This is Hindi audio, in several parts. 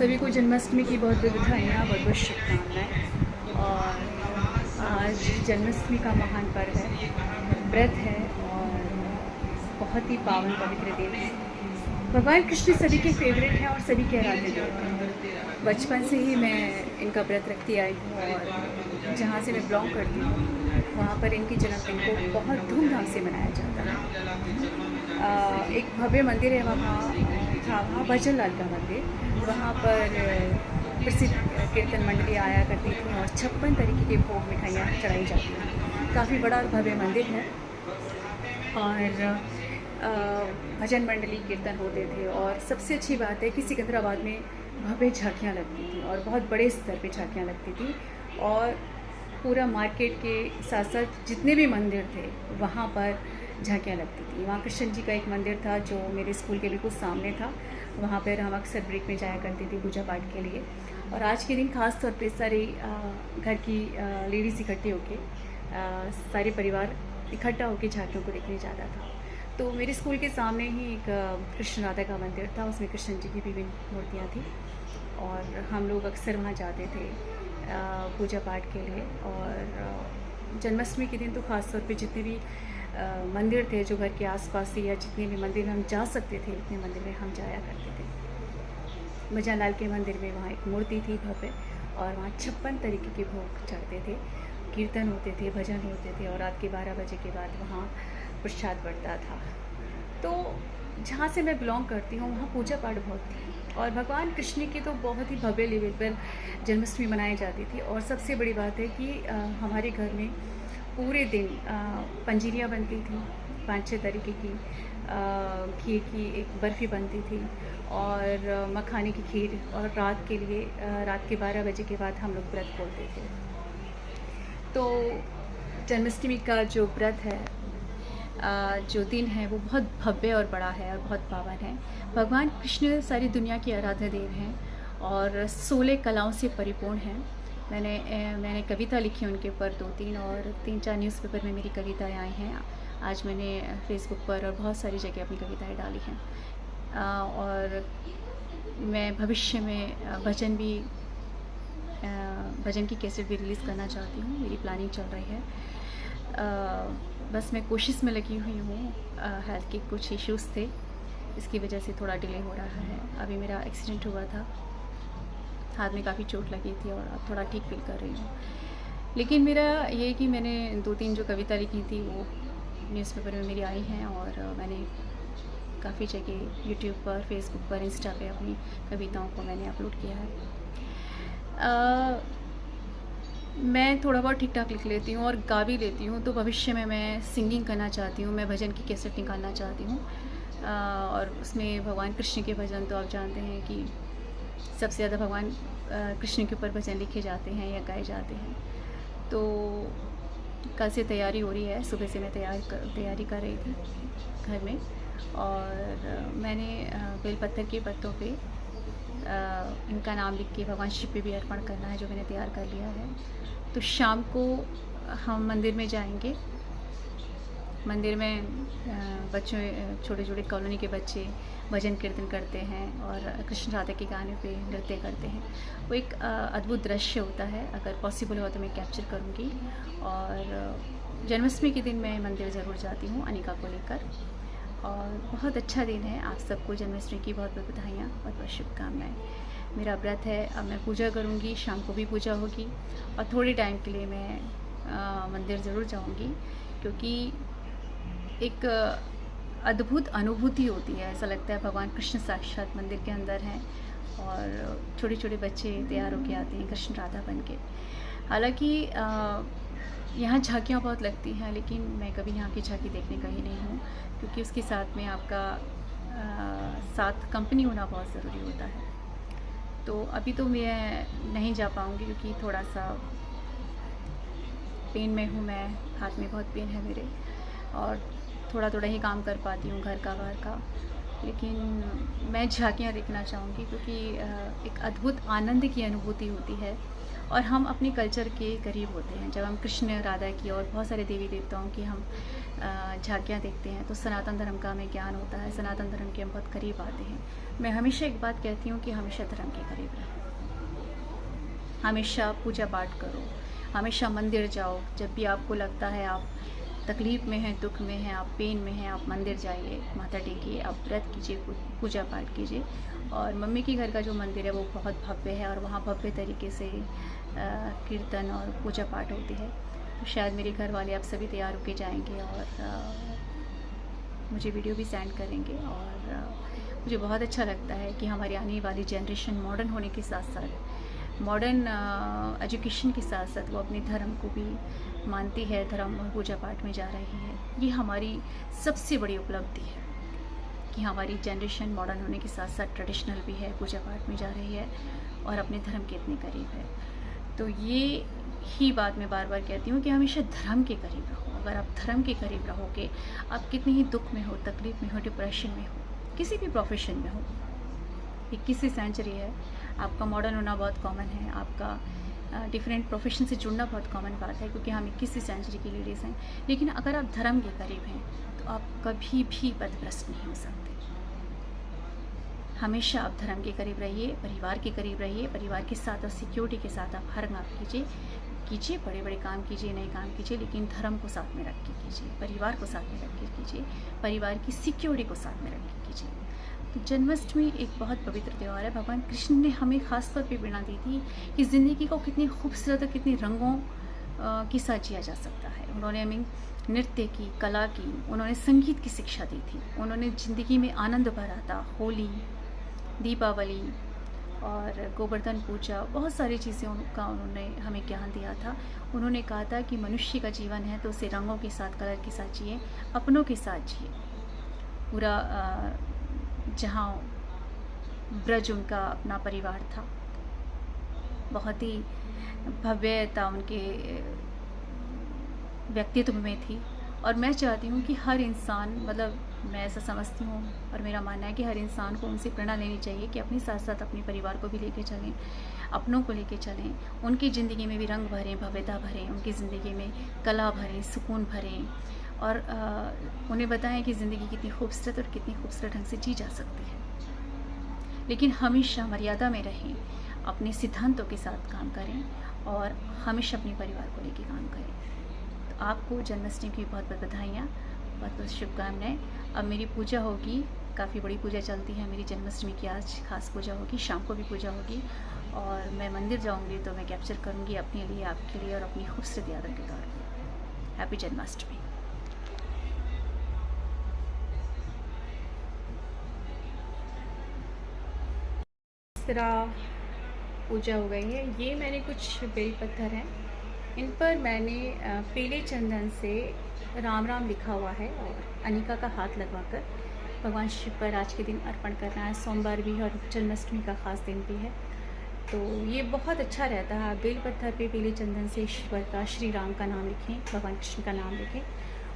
सभी को जन्माष्टमी की बहुत बहुत बधाइयाँ, बहुत बहुत शुभकामनाएँ। और आज जन्माष्टमी का महान पर्व है, व्रत है और बहुत ही पावन पवित्र दिन है। भगवान कृष्ण सभी के फेवरेट हैं और सभी के आराध्य देव हैं। बचपन से ही मैं इनका व्रत रखती आई हूँ और जहाँ से मैं बिलोंग करती हूँ वहाँ पर इनकी जन्मदिन को बहुत धूमधाम से मनाया जाता है। एक भव्य मंदिर है वहाँ भजन लाल का मंदिर, वहाँ पर प्रसिद्ध कीर्तन मंडली आया करती थी और 56 तरीके के भोग मिठाइयाँ चढ़ाई जाती थी। काफ़ी बड़ा और भव्य मंदिर है और भजन मंडली कीर्तन होते थे। और सबसे अच्छी बात है कि सिकंदराबाद में भव्य झांकियाँ लगती थी और बहुत बड़े स्तर पे झांकियाँ लगती थी और पूरा मार्केट के साथ साथ जितने भी मंदिर थे वहाँ पर झांकियाँ लगती थी। वहाँ कृष्ण जी का एक मंदिर था जो मेरे स्कूल के बिल्कुल सामने था, वहाँ पर हम अक्सर ब्रेक में जाया करती थी पूजा पाठ के लिए। और आज के दिन खास तौर पे सारे घर की लेडीज़ इकट्ठे होके सारे परिवार इकट्ठा होकर झांकियों को देखने जाता था। तो मेरे स्कूल के सामने ही एक कृष्ण राधा का मंदिर था, उसमें कृष्ण जी की विभिन्न मूर्तियाँ थी और हम लोग अक्सर वहाँ जाते थे पूजा पाठ के लिए। और जन्माष्टमी के दिन तो ख़ास तौर पे जितने भी मंदिर थे जो घर के आसपास थे या जितने भी मंदिर में हम जा सकते थे उतने मंदिर में हम जाया करते थे। भजन लाल के मंदिर में वहाँ एक मूर्ति थी भव्य और वहाँ 56 तरीके के भोग चढ़ते थे, कीर्तन होते थे, भजन होते थे और रात के 12 बजे के बाद वहाँ प्रसाद बढ़ता था। तो जहाँ से मैं बिलोंग करती हूँ वहाँ पूजा पाठ बहुत थी और भगवान कृष्ण की तो बहुत ही भव्य लेवल पर जन्माष्टमी मनाई जाती थी। और सबसे बड़ी बात है कि हमारे घर में पूरे दिन पंजीरियाँ बनती थी 5-6 तरीके की, घी की एक बर्फ़ी बनती थी और मखाने की खीर। और रात के लिए रात के 12 बजे के बाद हम लोग व्रत खोलते थे। तो जन्माष्टमी का जो व्रत है, जो दिन है वो बहुत भव्य और बड़ा है और बहुत पावन है। भगवान कृष्ण सारी दुनिया की आराध्य देव हैं और 16 कलाओं से परिपूर्ण हैं। मैंने कविता लिखी उनके ऊपर 2-3 और 3-4 न्यूज़पेपर में मेरी कविताएं आई हैं। आज मैंने फेसबुक पर और बहुत सारी जगह अपनी कविताएं डाली हैं और मैं भविष्य में भजन की कैसेट भी रिलीज़ करना चाहती हूँ, मेरी प्लानिंग चल रही है। बस मैं कोशिश में लगी हुई हूँ। हेल्थ के कुछ इश्यूज़ थे, इसकी वजह से थोड़ा डिले हो रहा है। अभी मेरा एक्सीडेंट हुआ था, हाथ में काफ़ी चोट लगी थी और अब थोड़ा ठीक फील कर रही हूँ। लेकिन मेरा ये है कि मैंने 2-3 जो कविता लिखी थी वो न्यूज़पेपर में मेरी आई हैं और मैंने काफ़ी जगह यूट्यूब पर, फेसबुक पर, इंस्टा पे अपनी कविताओं को मैंने अपलोड किया है। मैं थोड़ा बहुत ठीक ठाक लिख लेती हूँ और गा भी लेती हूँ, तो भविष्य में मैं सिंगिंग करना चाहती हूँ। मैं भजन की कैसेट निकालना चाहती हूँ और उसमें भगवान कृष्ण के भजन तो आप जानते हैं कि सबसे ज़्यादा भगवान कृष्ण के ऊपर भजन लिखे जाते हैं या गाए जाते हैं। तो कल से तैयारी हो रही है, सुबह से मैं तैयारी कर रही थी घर में और मैंने बेलपत्तर के पत्तों पे इनका नाम लिख के भगवान शिव पे भी अर्पण करना है, जो मैंने तैयार कर लिया है। तो शाम को हम मंदिर में जाएंगे। मंदिर में बच्चों, छोटे छोटे कॉलोनी के बच्चे भजन कीर्तन करते हैं और कृष्ण राधा के गाने पे नृत्य करते हैं। वो एक अद्भुत दृश्य होता है। अगर पॉसिबल हो तो मैं कैप्चर करूँगी। और जन्माष्टमी के दिन मैं मंदिर ज़रूर जाती हूँ अनिका को लेकर और बहुत अच्छा दिन है। आप सबको जन्माष्टमी की बहुत बहुत बधाइयाँ, बहुत बहुत शुभकामनाएँ। मेरा व्रत है, अब मैं पूजा करूँगी, शाम को भी पूजा होगी और थोड़े टाइम के लिए मैं मंदिर ज़रूर जाऊँगी क्योंकि एक अद्भुत अनुभूति होती है। ऐसा लगता है भगवान कृष्ण साक्षात मंदिर के अंदर हैं और छोटे छोटे बच्चे तैयार होके आते हैं कृष्ण राधा बन के। हालाँकि यहाँ झांकियाँ बहुत लगती हैं लेकिन मैं कभी यहाँ की झांकी देखने गई नहीं हूँ क्योंकि उसके साथ में आपका साथ कंपनी होना बहुत ज़रूरी होता है। तो अभी तो मैं नहीं जा पाऊँगी क्योंकि थोड़ा सा पेन में हूँ मैं, हाथ में बहुत पेन है मेरे और थोड़ा ही काम कर पाती हूँ घर का बाहर का। लेकिन मैं झांकियाँ देखना चाहूँगी क्योंकि एक अद्भुत आनंद की अनुभूति होती है और हम अपने कल्चर के करीब होते हैं। जब हम कृष्ण राधा की और बहुत सारे देवी देवताओं की हम झांकियाँ देखते हैं तो सनातन धर्म का हमें ज्ञान होता है, सनातन धर्म के हम बहुत करीब आते हैं। मैं हमेशा एक बात कहती हूँ कि हमेशा धर्म के करीब रहो, हमेशा पूजा पाठ करो, हमेशा मंदिर जाओ। जब भी आपको लगता है आप तकलीफ़ में हैं, दुख में हैं, आप पेन में हैं, आप मंदिर जाइए, माथा टेकिए, आप व्रत कीजिए, पूजा पाठ कीजिए। और मम्मी के घर का जो मंदिर है वो बहुत भव्य है और वहाँ भव्य तरीके से कीर्तन और पूजा पाठ होती है। तो शायद मेरे घर वाले आप सभी तैयार होके जाएंगे और मुझे वीडियो भी सेंड करेंगे। और मुझे बहुत अच्छा लगता है कि हमारी आने वाली जनरेशन मॉडर्न होने के साथ साथ, मॉडर्न एजुकेशन के साथ साथ वो अपने धर्म को भी मानती है, धर्म और पूजा पाठ में जा रही है। ये हमारी सबसे बड़ी उपलब्धि है कि हमारी जनरेशन मॉडर्न होने के साथ साथ ट्रेडिशनल भी है, पूजा पाठ में जा रही है और अपने धर्म के इतने करीब है। तो ये ही बात मैं बार बार कहती हूँ कि हमेशा धर्म के करीब रहो। अगर आप धर्म के करीब रहोगे, आप कितनी ही दुख में हो, तकलीफ़ में हो, डिप्रेशन में हो, किसी भी प्रोफेशन में हो, 21वीं सेंचुरी है, आपका मॉडर्न होना बहुत कॉमन है, आपका डिफरेंट प्रोफेशन से जुड़ना बहुत कॉमन बात है क्योंकि हम 21वीं सेंचुरी की लेडीज़ हैं। लेकिन अगर आप धर्म के करीब हैं तो आप कभी भी पथभ्रष्ट नहीं हो सकते। हमेशा आप धर्म के करीब रहिए, परिवार के करीब रहिए, परिवार के साथ और सिक्योरिटी के साथ आप हर काम कीजिए, बड़े बड़े काम कीजिए, नए काम कीजिए, लेकिन धर्म को साथ में रख के कीजिए, परिवार को साथ में रख के कीजिए, परिवार की सिक्योरिटी को साथ में रख के कीजिए। तो जन्माष्टमी एक बहुत पवित्र त्यौहार है। भगवान कृष्ण ने हमें ख़ास तौर पे प्रेरणा दी थी कि ज़िंदगी को कितनी खूबसूरत और कितने रंगों के साथ जिया जा सकता है। उन्होंने हमें नृत्य की, कला की, उन्होंने संगीत की शिक्षा दी थी, उन्होंने ज़िंदगी में आनंद भरा था। होली, दीपावली और गोवर्धन पूजा, बहुत सारी चीज़ें का उन्होंने हमें ज्ञान दिया था। उन्होंने कहा था कि मनुष्य का जीवन है तो उसे रंगों के साथ, कलर के साथ जिए, अपनों के साथ जिए। पूरा जहाँ ब्रज उनका अपना परिवार था, बहुत ही भव्यता उनके व्यक्तित्व में थी। और मैं चाहती हूँ कि हर इंसान, मतलब मैं ऐसा समझती हूँ और मेरा मानना है कि हर इंसान को उनसे प्रेरणा लेनी चाहिए कि अपने साथ साथ अपने परिवार को भी लेके चलें, अपनों को लेके चलें, उनकी ज़िंदगी में भी रंग भरें, भव्यता भरें, उनकी ज़िंदगी में कला भरें, सुकून भरें और उन्हें बताएं कि ज़िंदगी कितनी खूबसूरत और कितनी खूबसूरत ढंग से जी जा सकती है। लेकिन हमेशा मर्यादा में रहें, अपने सिद्धांतों के साथ काम करें और हमेशा अपने परिवार को लेके काम करें। तो आपको जन्माष्टमी की बहुत बहुत बधाइयाँ, बहुत बहुत शुभकामनाएँ। अब मेरी पूजा होगी, काफ़ी बड़ी पूजा चलती है मेरी जन्माष्टमी की। आज खास पूजा होगी, शाम को भी पूजा होगी और मैं मंदिर जाऊंगी तो मैं कैप्चर करूंगी अपने लिए, आपके लिए और अपनी खूबसूरत यादों के तौर पर। हैप्पी जन्माष्टमी। इस तरह पूजा हो गई है। ये मैंने कुछ बेल पत्थर हैं, इन पर मैंने पीले चंदन से राम राम लिखा हुआ है और अनिका का हाथ लगवाकर भगवान शिव पर आज के दिन अर्पण करना है। सोमवार भी और जन्माष्टमी का ख़ास दिन भी है, तो ये बहुत अच्छा रहता है। बेल पत्थर पे पीले चंदन से ईश्वर का, श्री राम का नाम लिखें, भगवान कृष्ण का नाम लिखें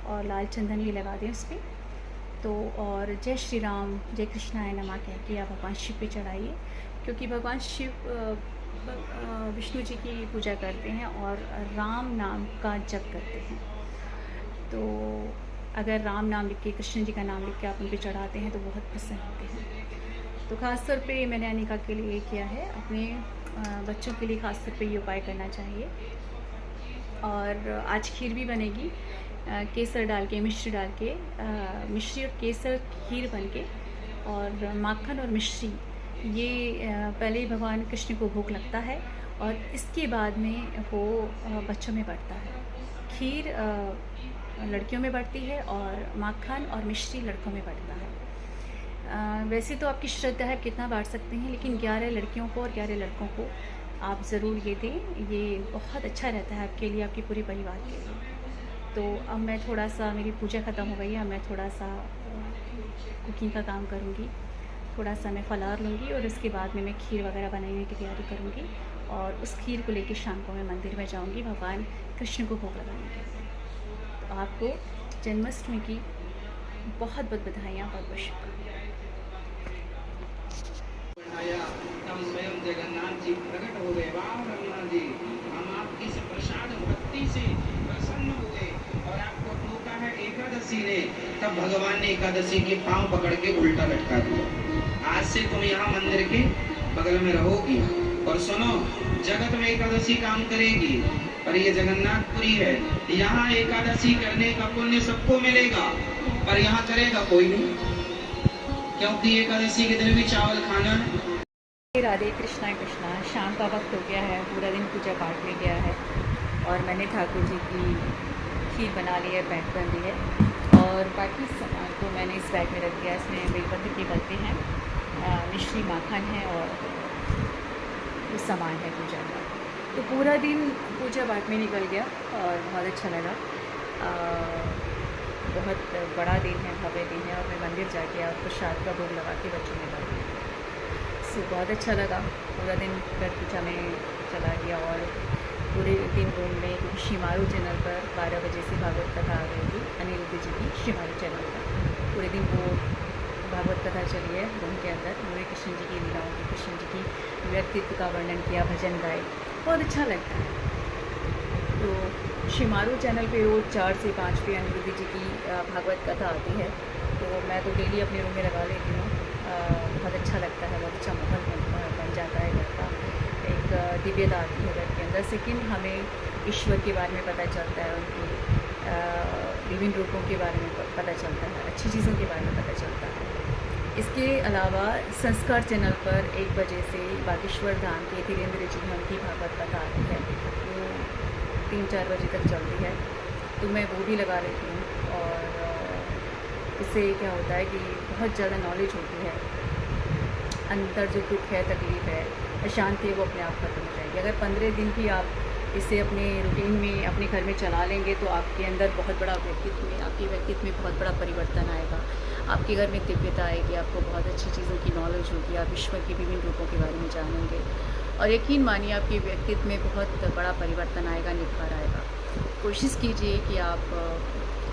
और लाल चंदन भी लगा दें उस पर। तो और जय श्री राम, जय कृष्णाय नमः कह के आप भगवान शिव पे चढ़ाइए, क्योंकि भगवान शिव विष्णु जी की पूजा करते हैं और राम नाम का जप करते हैं। तो अगर राम नाम लिख के, कृष्ण जी का नाम लिख के आप उन पर चढ़ाते हैं तो बहुत प्रसन्न होते हैं। तो ख़ास तौर पे मैंने अनिका के लिए किया है, अपने बच्चों के लिए ख़ास तौर पे ये उपाय करना चाहिए। और आज खीर भी बनेगी, केसर डाल के, मिश्री डाल के, मिश्री और केसर खीर बन के, और माखन और मिश्री ये पहले ही भगवान कृष्ण को भोग लगता है और इसके बाद में वो बच्चों में बढ़ता है। खीर लड़कियों में बढ़ती है और माखन और मिश्री लड़कों में बढ़ता है। वैसे तो आपकी श्रद्धा है, कितना बांट सकते हैं, लेकिन 11 लड़कियों को और 11 लड़कों को आप ज़रूर ये दें। ये बहुत अच्छा रहता है आपके लिए, आपके पूरे परिवार के लिए। तो अब मैं थोड़ा सा, मेरी पूजा ख़त्म हो गई है, अब मैं थोड़ा सा कुकिंग का काम करूँगी, थोड़ा सा मैं फलाहार लूँगी और उसके बाद में मैं खीर वगैरह बनाने की तैयारी करूँगी और उस खीर को लेके शाम को मैं मंदिर में जाऊँगी भगवान कृष्ण को भोग लगाने के लिए। तो आपको जन्माष्टमी की बहुत बहुत बधाइयाँ, बहुत बहुत शुभकामनाएं। जी प्रकट हो गए। वाह रघुनाथ जी, हम आपकी इस प्रसाद भक्ति से प्रसन्न हुए और आपको टोका है एकादशी ने, तब भगवान ने एकादशी के पांव पकड़ के उल्टा लटका दिया। आज से तुम यहाँ मंदिर के बगल में रहोगी। और सुनो, जगत में एकादशी काम करेगी, पर ये जगन्नाथपुरी है, यहाँ एकादशी करने का पुण्य सबको मिलेगा, पर यहाँ करेगा कोई नहीं, क्योंकि एकादशी के दिन भी चावल खाना है। राधे कृष्णा कृष्णा। शाम का वक्त हो गया है, पूरा दिन पूजा पाठ में गया है और मैंने ठाकुर जी की खीर बना ली है, पैक कर दी है और बाकी सामान को मैंने इस बैग में रख दिया। इसमें बेलपत्र के पत्ते हैं, मिश्री माखन है और कुछ सामान है पूजा का। तो पूरा दिन पूजा पाठ में निकल गया और बहुत अच्छा लगा। बहुत बड़ा दिन है, भव्य दिन है और मैं मंदिर जाके और प्रसाद का भोग लगा के बच्चों में लाई। सो बहुत अच्छा लगा। पूरा दिन घर पूजा में चला गया और पूरे दिन रूम में, क्योंकि शिमारू चैनल पर 12 बजे से भागवत कथा आ गई थी, अनिरुद्ध जी की शिमारू चैनल पर। पूरे दिन वो भागवत कथा चली है रूम के अंदर। पूरे कृष्ण जी की लीलाओं की, कृष्ण जी की व्यक्तित्व का वर्णन किया, भजन गाए, बहुत अच्छा लगता है। तो शिमारू चैनल पे रोज़ 4 से 5 पे अनिरुद्ध जी की भागवत कथा आती है, तो मैं तो डेली अपने रूम में लगा लेती हूँ। बहुत अच्छा लगता है, बहुत अच्छा माहौल बन जाता है घर का। एक दिव्यता आती है घर के अंदर। सेकंड, हमें ईश्वर के बारे में पता चलता है, उनके विभिन्न रूपों के बारे में पता चलता है, अच्छी चीज़ों के बारे में पता चलता है। इसके अलावा संस्कार चैनल पर 1 बजे से बागेश्वर धाम के धीरेन्द्र जी उनकी भागवत कथा आती है, वो 3-4 बजे तक चलती है, तो मैं वो भी लगा लेती हूँ। और इससे क्या होता है कि बहुत ज़्यादा नॉलेज होती है, अंदर जो दुख है, तकलीफ़ है, अशांति है, वो अपने आप खत्म हो जाएगी। अगर 15 दिन भी आप इसे अपने रूटीन में अपने घर में चला लेंगे तो आपके अंदर बहुत बड़ा आपके व्यक्तित्व में बहुत बड़ा परिवर्तन आएगा। आपके घर में दिव्यता आएगी, आपको बहुत अच्छी चीज़ों की नॉलेज होगी, आप ईश्वर के विभिन्न रूपों के बारे में जानेंगे और यकीन मानिए आपके व्यक्तित्व में बहुत बड़ा परिवर्तन आएगा, निखार आएगा। कोशिश कीजिए कि आप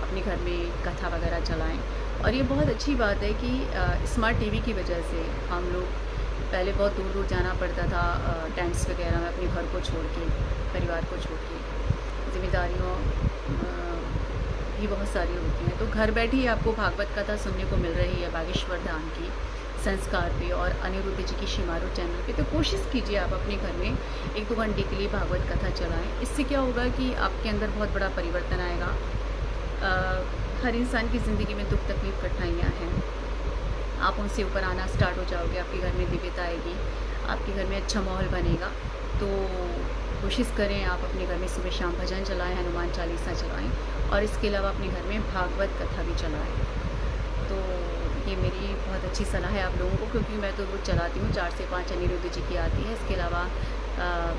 अपने घर में कथा वगैरह चलाएं। और ये बहुत अच्छी बात है कि स्मार्ट टीवी की वजह से हम लोग, पहले बहुत दूर दूर जाना पड़ता था टेंट्स वगैरह में, अपने घर को छोड़ के, परिवार को छोड़ के, जिम्मेदारियों भी बहुत सारी होती हैं, तो घर बैठे ही आपको भागवत कथा सुनने को मिल रही है बागेश्वर धाम की संस्कार पे और अनिरुद्ध जी की शिमारू चैनल पे। तो कोशिश कीजिए आप अपने घर में 1-2 घंटे के लिए भागवत कथा चलाएं। इससे क्या होगा कि आपके अंदर बहुत बड़ा परिवर्तन आएगा। हर इंसान की ज़िंदगी में दुख तकलीफ कठिनाइयाँ हैं, आप उनसे ऊपर आना स्टार्ट हो जाओगे, आपके घर में दिव्यता आएगी, आपके घर में अच्छा माहौल बनेगा। तो कोशिश करें आप अपने घर में सुबह शाम भजन चलाएं, हनुमान चालीसा चलाएं और इसके अलावा अपने घर में भागवत कथा भी चलाएं। तो ये मेरी बहुत अच्छी सलाह है आप लोगों को, क्योंकि मैं तो रोज़ चलाती हूँ। 4 से 5 अनिरुद्ध जी की आती है, इसके अलावा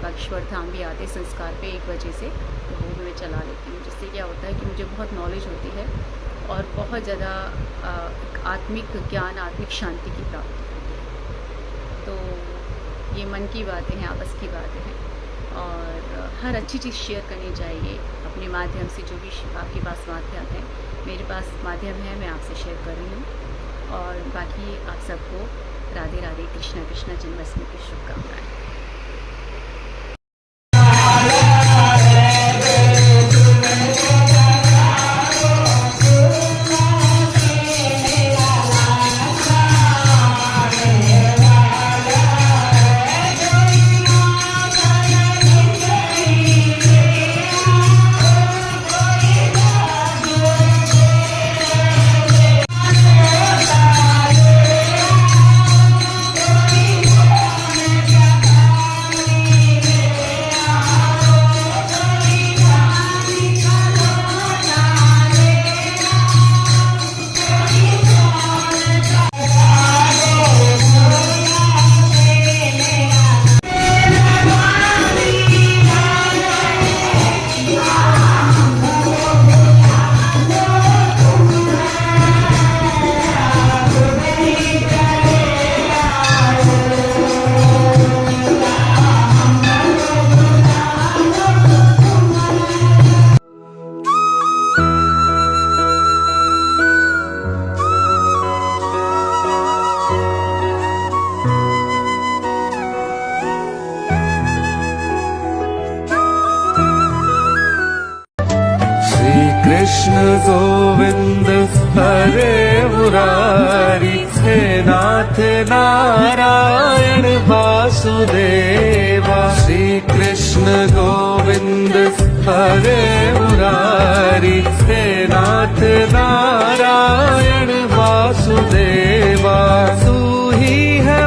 बागेश्वर धाम भी आते हैं संस्कार पे 1 बजे से, तो वो भी मैं चला लेती हूँ। जिससे क्या होता है कि मुझे बहुत नॉलेज होती है और बहुत ज़्यादा आत्मिक ज्ञान, आत्मिक शांति की प्राप्ति होती है। तो ये मन की बातें हैं, आपस की बातें हैं और हर अच्छी चीज़ शेयर करनी चाहिए अपने माध्यम से। जो भी आपके पास माध्यम है, मेरे पास माध्यम है, मैं आपसे शेयर कर रही हूँ। और बाकी आप सबको राधे राधे, कृष्णा कृष्णा जन्माष्टमी की शुभकामनाएँ। कृष्ण गोविंद हरे मुरारी, हे नाथ नारायण वासुदेवा। श्री कृष्ण गोविंद हरे मुरारी, हे नाथ नारायण वासुदेवा। तू ही है